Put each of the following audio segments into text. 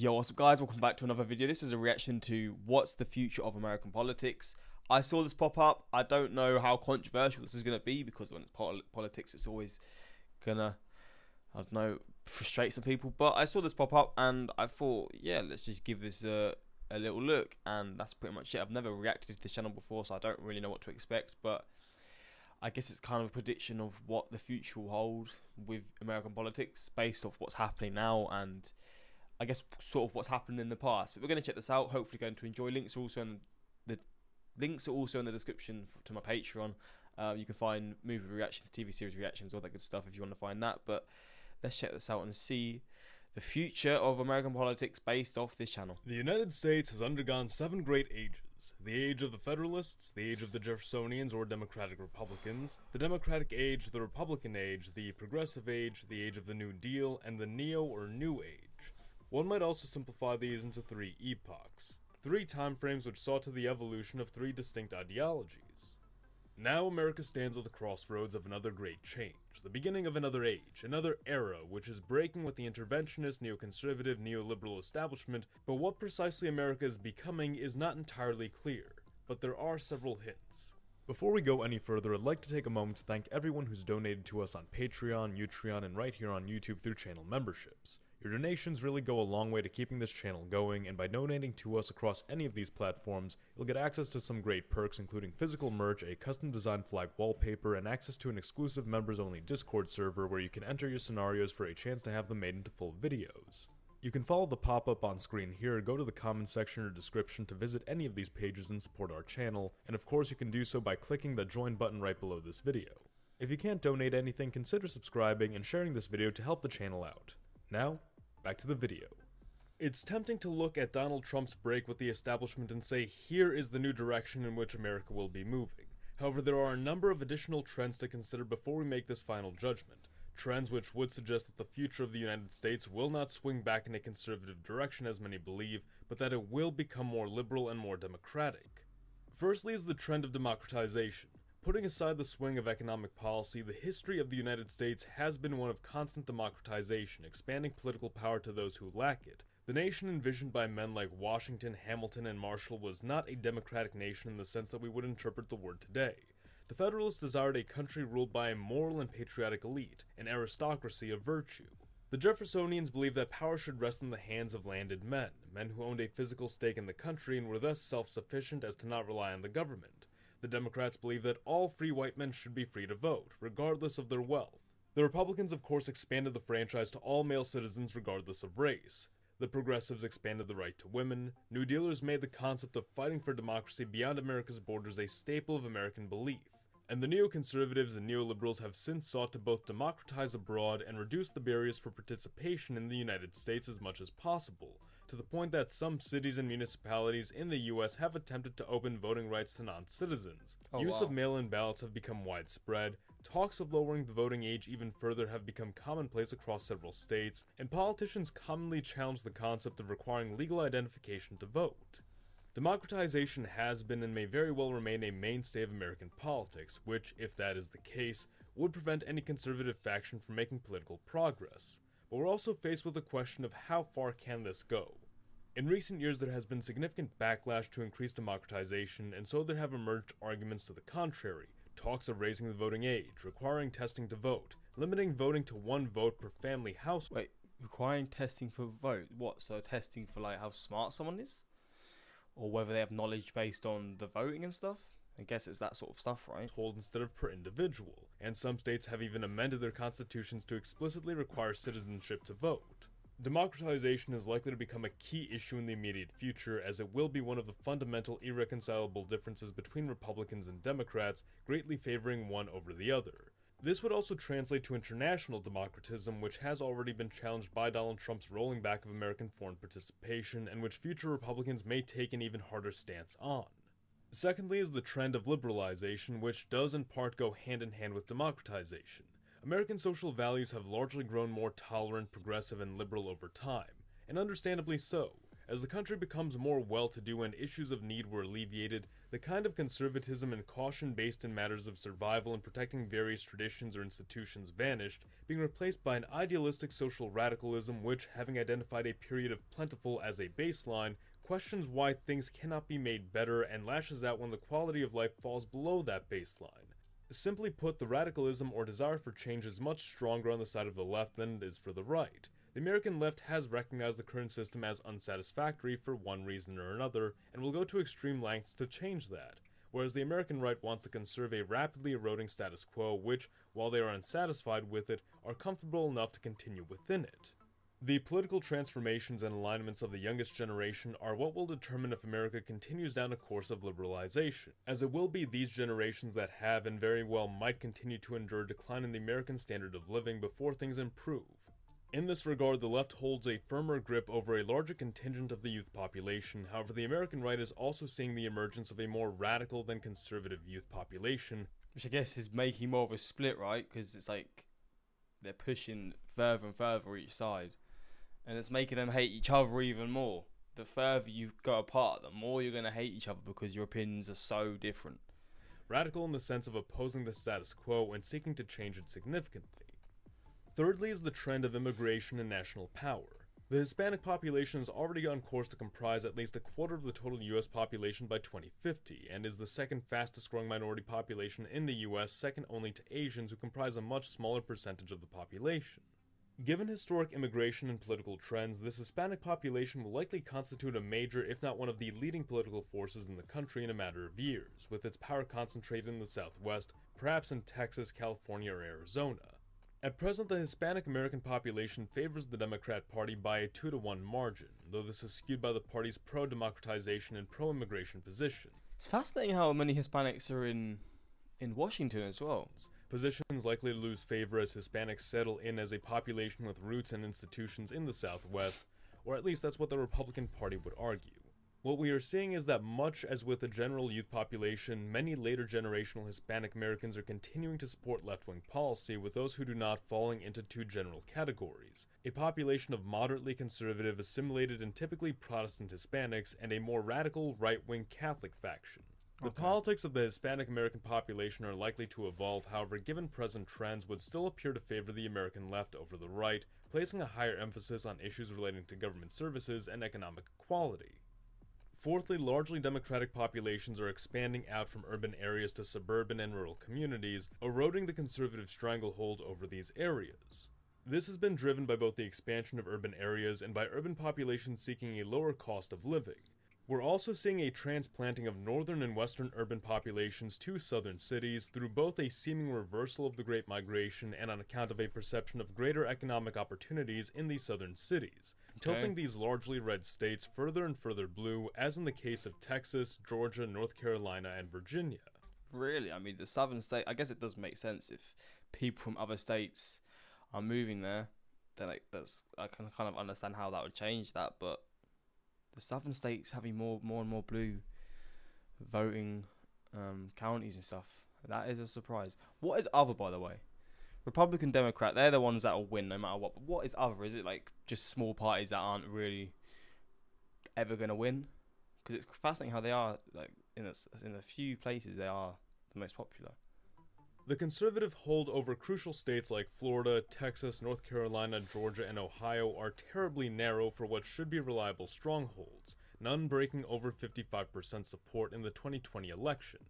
Yo, what's up guys, welcome back to another video. This is a reaction to what's the future of American politics. I saw this pop up. I don't know how controversial this is going to be because when it's politics it's always gonna, I don't know, frustrate some people. But I saw this pop up and I thought, yeah, let's just give this a little look, and that's pretty much it. I've never reacted to this channel before, so I don't really know what to expect, but I guess it's kind of a prediction of what the future will hold with American politics based off what's happening now and I guess sort of what's happened in the past. But we're going to check this out. Hopefully going to enjoy. Links are also in the description to my Patreon. You can find movie reactions, TV series reactions, all that good stuff if you want to find that. But let's check this out and see the future of American politics based off this channel. The United States has undergone 7 great ages. The age of the Federalists, the age of the Jeffersonians or Democratic Republicans, the Democratic age, the Republican age, the Progressive age, the age of the New Deal, and the Neo or New Age. One might also simplify these into 3 epochs, 3 time frames which saw to the evolution of 3 distinct ideologies. Now America stands at the crossroads of another great change, the beginning of another age, another era which is breaking with the interventionist, neoconservative, neoliberal establishment, but what precisely America is becoming is not entirely clear, but there are several hints. Before we go any further, I'd like to take a moment to thank everyone who's donated to us on Patreon, Utreon, and right here on YouTube through channel memberships. Your donations really go a long way to keeping this channel going, and by donating to us across any of these platforms, you'll get access to some great perks including physical merch, a custom designed flag wallpaper, and access to an exclusive members-only Discord server where you can enter your scenarios for a chance to have them made into full videos. You can follow the pop-up on screen here, go to the comment section or description to visit any of these pages and support our channel, and of course you can do so by clicking the join button right below this video. If you can't donate anything, consider subscribing and sharing this video to help the channel out. Now, back to the video. It's tempting to look at Donald Trump's break with the establishment and say, here is the new direction in which America will be moving. However, there are a number of additional trends to consider before we make this final judgment. Trends which would suggest that the future of the United States will not swing back in a conservative direction as many believe, but that it will become more liberal and more democratic. Firstly is the trend of democratization. Putting aside the swing of economic policy, the history of the United States has been one of constant democratization, expanding political power to those who lack it. The nation envisioned by men like Washington, Hamilton, and Marshall was not a democratic nation in the sense that we would interpret the word today. The Federalists desired a country ruled by a moral and patriotic elite, an aristocracy of virtue. The Jeffersonians believed that power should rest in the hands of landed men, men who owned a physical stake in the country and were thus self-sufficient as to not rely on the government. The Democrats believe that all free white men should be free to vote, regardless of their wealth. The Republicans of course expanded the franchise to all male citizens regardless of race. The Progressives expanded the right to women. New Dealers made the concept of fighting for democracy beyond America's borders a staple of American belief. And the neoconservatives and neoliberals have since sought to both democratize abroad and reduce the barriers for participation in the United States as much as possible, to the point that some cities and municipalities in the US have attempted to open voting rights to non-citizens. Use of mail-in ballots have become widespread, talks of lowering the voting age even further have become commonplace across several states, and politicians commonly challenge the concept of requiring legal identification to vote. Democratization has been and may very well remain a mainstay of American politics, which, if that is the case, would prevent any conservative faction from making political progress. But we're also faced with the question of how far can this go? In recent years there has been significant backlash to increased democratization, and so there have emerged arguments to the contrary. Talks of raising the voting age, requiring testing to vote, limiting voting to 1 vote per family household. Wait, requiring testing for vote? What, so testing for like how smart someone is? Or whether they have knowledge based on the voting and stuff? I guess it's that sort of stuff, right? Instead of per individual, and some states have even amended their constitutions to explicitly require citizenship to vote. Democratization is likely to become a key issue in the immediate future, as it will be one of the fundamental irreconcilable differences between Republicans and Democrats, greatly favoring one over the other. This would also translate to international democratism, which has already been challenged by Donald Trump's rolling back of American foreign participation, and which future Republicans may take an even harder stance on. Secondly is the trend of liberalization, which does in part go hand in hand with democratization. American social values have largely grown more tolerant, progressive, and liberal over time, and understandably so. As the country becomes more well-to-do and issues of need were alleviated, the kind of conservatism and caution based in matters of survival and protecting various traditions or institutions vanished, being replaced by an idealistic social radicalism which, having identified a period of plentiful as a baseline, questions why things cannot be made better and lashes out when the quality of life falls below that baseline. Simply put, the radicalism or desire for change is much stronger on the side of the left than it is for the right. The American left has recognized the current system as unsatisfactory for one reason or another, and will go to extreme lengths to change that, whereas the American right wants to conserve a rapidly eroding status quo which, while they are unsatisfied with it, are comfortable enough to continue within it. The political transformations and alignments of the youngest generation are what will determine if America continues down a course of liberalization, as it will be these generations that have and very well might continue to endure decline in the American standard of living before things improve. In this regard, the left holds a firmer grip over a larger contingent of the youth population. However, the American right is also seeing the emergence of a more radical than conservative youth population. Which I guess is making more of a split, right? Because it's like they're pushing further and further each side. And it's making them hate each other even more. The further you go apart, the more you're going to hate each other because your opinions are so different. Radical in the sense of opposing the status quo and seeking to change it significantly. Thirdly is the trend of immigration and national power. The Hispanic population is already on course to comprise at least a quarter of the total US population by 2050, and is the second fastest growing minority population in the US, second only to Asians, who comprise a much smaller percentage of the population. Given historic immigration and political trends, this Hispanic population will likely constitute a major, if not one of the leading political forces in the country in a matter of years, with its power concentrated in the Southwest, perhaps in Texas, California, or Arizona. At present, the Hispanic American population favors the Democrat Party by a 2-to-1 margin, though this is skewed by the party's pro-democratization and pro-immigration position. It's fascinating how many Hispanics are in Washington as well. Positions likely to lose favor as Hispanics settle in as a population with roots and institutions in the Southwest, or at least that's what the Republican Party would argue. What we are seeing is that much as with the general youth population, many later generational Hispanic Americans are continuing to support left-wing policy, with those who do not falling into two general categories: a population of moderately conservative, assimilated and typically Protestant Hispanics, and a more radical right-wing Catholic faction. The politics of the Hispanic American population are likely to evolve, however, given present trends, would still appear to favor the American left over the right, placing a higher emphasis on issues relating to government services and economic equality. Fourthly, largely Democratic populations are expanding out from urban areas to suburban and rural communities, eroding the conservative stranglehold over these areas. This has been driven by both the expansion of urban areas and by urban populations seeking a lower cost of living. We're also seeing a transplanting of northern and western urban populations to southern cities through both a seeming reversal of the Great Migration and on account of a perception of greater economic opportunities in these southern cities, tilting these largely red states further and further blue, as in the case of Texas, Georgia, North Carolina, and Virginia. Really? I mean, the southern state, I guess it does make sense if people from other states are moving there, then I can kind of understand how that would change that, but the southern states having more and more blue voting counties and stuff, that is a surprise. What is other, by the way? Republican, Democrat, they're the ones that will win no matter what. But what is other? Is it like just small parties that aren't really ever going to win? Because it's fascinating how they are, like, in a few places they are the most popular. The conservative hold over crucial states like Florida, Texas, North Carolina, Georgia, and Ohio are terribly narrow for what should be reliable strongholds, none breaking over 55% support in the 2020 election.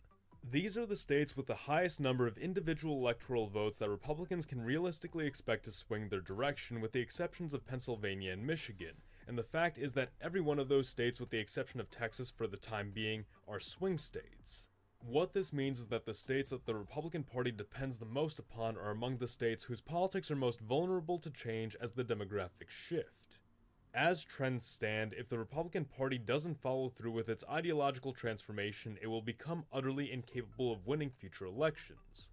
These are the states with the highest number of individual electoral votes that Republicans can realistically expect to swing their direction, with the exceptions of Pennsylvania and Michigan, and the fact is that every one of those states, with the exception of Texas for the time being, are swing states. What this means is that the states that the Republican Party depends the most upon are among the states whose politics are most vulnerable to change as the demographics shift. As trends stand, if the Republican Party doesn't follow through with its ideological transformation, it will become utterly incapable of winning future elections.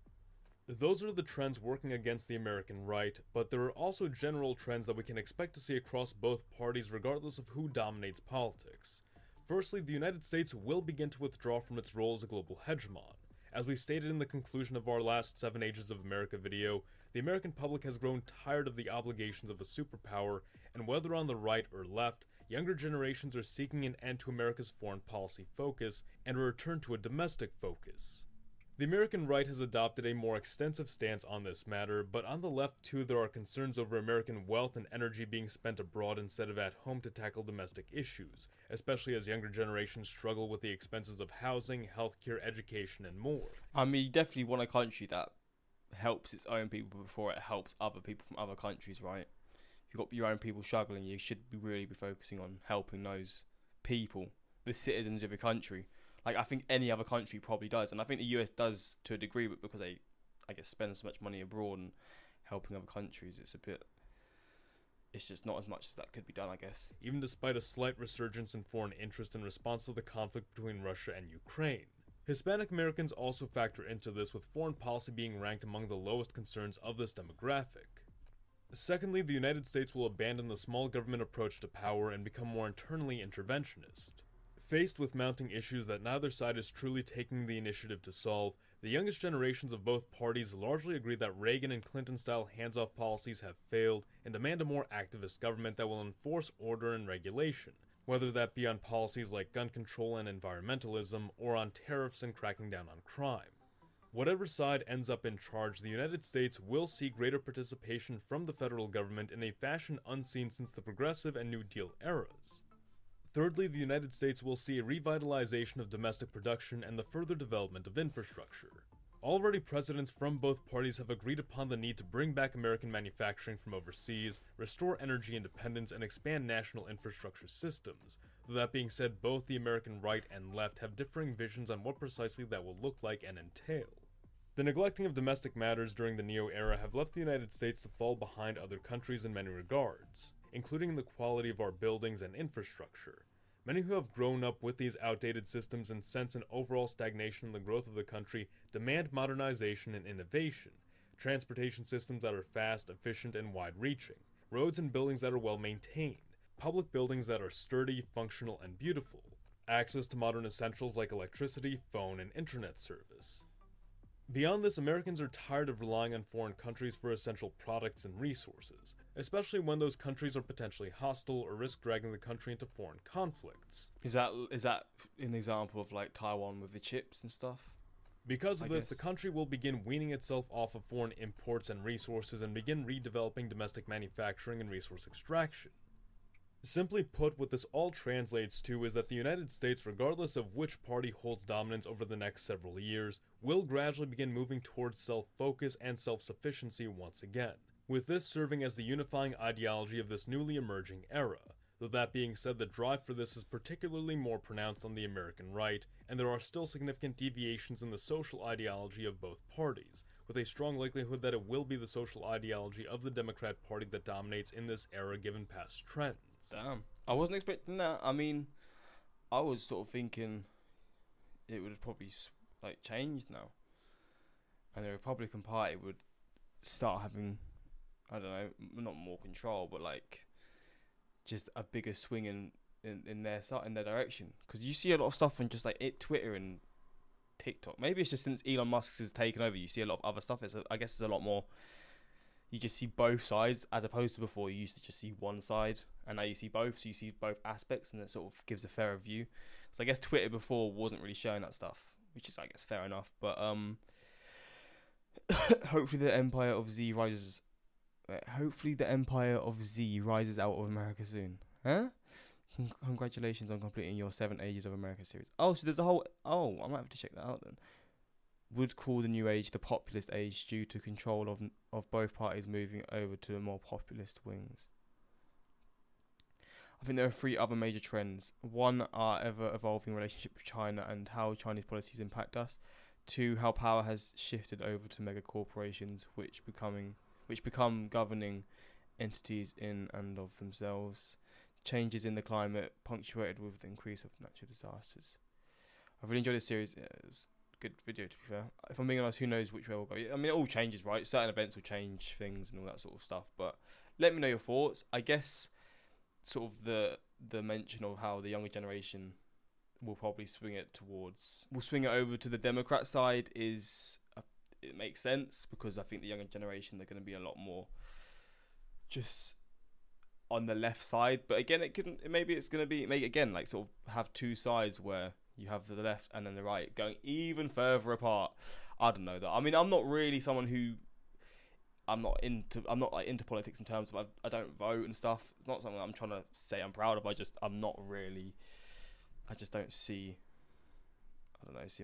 Those are the trends working against the American right, but there are also general trends that we can expect to see across both parties regardless of who dominates politics. Firstly, the United States will begin to withdraw from its role as a global hegemon. As we stated in the conclusion of our last 7 Ages of America video, the American public has grown tired of the obligations of a superpower, and whether on the right or left, younger generations are seeking an end to America's foreign policy focus and a return to a domestic focus. The American right has adopted a more extensive stance on this matter, but on the left too there are concerns over American wealth and energy being spent abroad instead of at home to tackle domestic issues, especially as younger generations struggle with the expenses of housing, healthcare, education, and more. I mean, you definitely want a country that helps its own people before it helps other people from other countries, right? If you've got your own people struggling, you should really be focusing on helping those people, the citizens of your country. Like, I think any other country probably does. And I think the US does to a degree, but because they, I guess, spend so much money abroad and helping other countries, it's just not as much as that could be done, I guess. Even despite a slight resurgence in foreign interest in response to the conflict between Russia and Ukraine. Hispanic Americans also factor into this, with foreign policy being ranked among the lowest concerns of this demographic. Secondly, the United States will abandon the small government approach to power and become more internally interventionist. Faced with mounting issues that neither side is truly taking the initiative to solve, the youngest generations of both parties largely agree that Reagan and Clinton-style hands-off policies have failed and demand a more activist government that will enforce order and regulation, whether that be on policies like gun control and environmentalism, or on tariffs and cracking down on crime. Whatever side ends up in charge, the United States will see greater participation from the federal government in a fashion unseen since the Progressive and New Deal eras. Thirdly, the United States will see a revitalization of domestic production and the further development of infrastructure. Already presidents from both parties have agreed upon the need to bring back American manufacturing from overseas, restore energy independence, and expand national infrastructure systems. Though that being said, both the American right and left have differing visions on what precisely that will look like and entail. The neglecting of domestic matters during the neo-era have left the United States to fall behind other countries in many regards, including the quality of our buildings and infrastructure. Many who have grown up with these outdated systems and sense an overall stagnation in the growth of the country demand modernization and innovation, transportation systems that are fast, efficient, and wide-reaching, roads and buildings that are well-maintained, public buildings that are sturdy, functional, and beautiful, access to modern essentials like electricity, phone, and internet service. Beyond this, Americans are tired of relying on foreign countries for essential products and resources, especially when those countries are potentially hostile or risk dragging the country into foreign conflicts. Is that an example of like Taiwan with the chips and stuff? Because of this, the country will begin weaning itself off of foreign imports and resources and begin redeveloping domestic manufacturing and resource extraction. Simply put, what this all translates to is that the United States, regardless of which party holds dominance over the next several years, will gradually begin moving towards self-focus and self-sufficiency once again, with this serving as the unifying ideology of this newly emerging era. Though that being said, the drive for this is particularly more pronounced on the American right, and there are still significant deviations in the social ideology of both parties, with a strong likelihood that it will be the social ideology of the Democrat Party that dominates in this era given past trends. Damn. I wasn't expecting that. I mean, I was sort of thinking it would have probably like changed now, and the Republican Party would start having, I don't know, not more control, but like just a bigger swing in their side, in their direction. Because you see a lot of stuff on just like Twitter and TikTok. Maybe it's just since Elon Musk has taken over, you see a lot of other stuff. I guess it's a lot more. You just see both sides, as opposed to before you used to just see one side, and now you see both, so you see both aspects, and it sort of gives a fairer view. So I guess Twitter before wasn't really showing that stuff, which is, I guess, fair enough. But hopefully the Empire of Z rises. Hopefully the Empire of Z rises out of America soon. Huh? Congratulations on completing your 7 Ages of America series. Oh, so there's a whole. Oh, I might have to check that out then. Would call the new age the populist age due to control of both parties moving over to the more populist wings. I think there are 3 other major trends. 1, our ever-evolving relationship with China and how Chinese policies impact us. 2, how power has shifted over to mega corporations, which become governing entities in and of themselves. Changes in the climate, punctuated with the increase of natural disasters. I've really enjoyed this series. Yeah, it was good video, to be fair. If I'm being honest, who knows which way we'll go. I mean, it all changes, right? Certain events will change things and all that sort of stuff, but let me know your thoughts. I guess sort of the mention of how the younger generation will probably swing it over to the Democrat side it makes sense, because I think the younger generation, they're going to be a lot more just on the left side. But again, maybe it's going to be again like sort of have two sides where you have the left and then the right going even further apart. I don't know though. I mean, I'm not really someone who I'm not like into politics in terms of I don't vote and stuff. It's not something I'm trying to say I'm proud of. I just don't see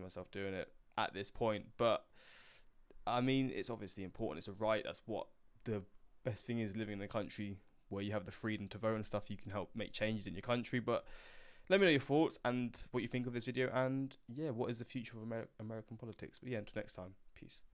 myself doing it at this point. But I mean, it's obviously important. It's a right. That's what the best thing is, living in a country where you have the freedom to vote and stuff. You can help make changes in your country. But let me know your thoughts and what you think of this video. And yeah, what is the future of American politics? But yeah, until next time, peace.